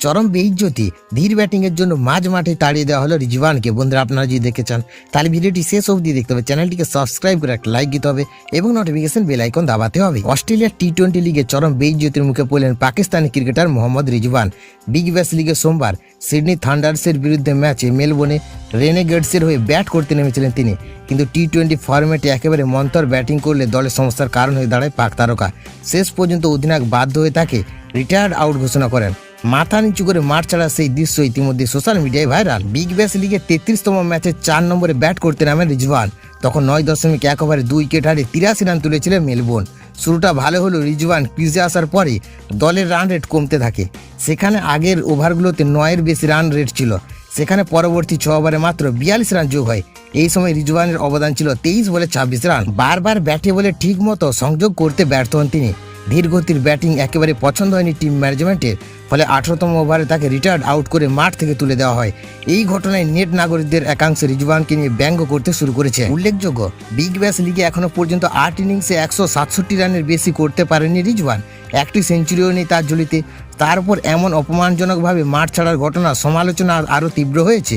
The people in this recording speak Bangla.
চরম বেইজ্জতি, ধীর ব্যাটিংয়ের জন্য মাঝ মাঠে তাড়িয়ে দেওয়া হলো রিজওয়ানকে। বন্ধুরা, আপনারা যদি দেখতে চান তাহলে ভিডিওটি শেষ অবধি দেখতে হবে, চ্যানেলটিকে সাবস্ক্রাইব করে একটা লাইক দিতে হবে এবং নোটিফিকেশন বেল আইকন দাবাতে হবে। অস্ট্রেলিয়ার টি-20 লিগে চরম বেইজ্জতির মুখে পড়লেন Pakistani cricketer Mohammad Rizwan. Big Bash লিগে সোমবার সিডনি থান্ডার্সের বিরুদ্ধে ম্যাচে মেলবোর্নে রেনেগেডসের হয়ে ব্যাট করতে নেমেছিলেন তিনি, কিন্তু টি-20 ফরম্যাটে একেবারে মন্তর ব্যাটিং করলে দলের সমস্যার কারণ হয়ে দাঁড়ায় পাক তারকা। শেষ পর্যন্ত অধিনায়ক বাধ্য হয়ে তাকে রিটায়ার্ড আউট ঘোষণা করেন। মাথা নিচু করে মাঠ ছাড়া সেই দৃশ্য ইতিমধ্যে সোশ্যাল মিডিয়ায় ভাইরাল। বিগ ব্যাশ লিগের 33তম ম্যাচে 4 নম্বরে ব্যাট করতে নামেন রিজওয়ান। তখন 9.1 ওভারে 2 উইকেট হারিয়ে 83 রান তুলেছিলেন মেলবোর্ন। শুরুটা ভালো হলো রিজওয়ান ক্রিজে আসার পরে দলের রান রেট কমতে থাকে। সেখানে আগের ওভারগুলোতে 9-এর বেশি রান রেট ছিল, সেখানে পরবর্তী 6 ওভারে মাত্র 42 রান যোগ হয়। এই সময় রিজওয়ানের অবদান ছিল 23 বলে 26 রান। বারবার ব্যাটে বলে ঠিক মতো সংযোগ করতে ব্যর্থ হন তিনি। ধীরগতির ব্যাটিং একেবারে পছন্দ হয়নি টিম ম্যানেজমেন্টের, ফলে 18তম ওভারে তাকে রিটায়ার্ড আউট করে মাঠ থেকে তুলে দেওয়া হয়। এই ঘটনায় নেট নাগরিকদের একাংশ রিজওয়ানকে নিয়ে ব্যঙ্গ করতে শুরু করেছে। উল্লেখযোগ্য, বিগ ব্যাশ লিগে এখনো পর্যন্ত 8 ইনিংসে 167 রানের বেশি করতে পারেনি রিজওয়ান। একটি সেঞ্চুরিও নেই তার ঝুলিতে। তার উপর এমন অপমানজনকভাবে মাঠ ছাড়ার ঘটনা সমালোচনা আরও তীব্র হয়েছে।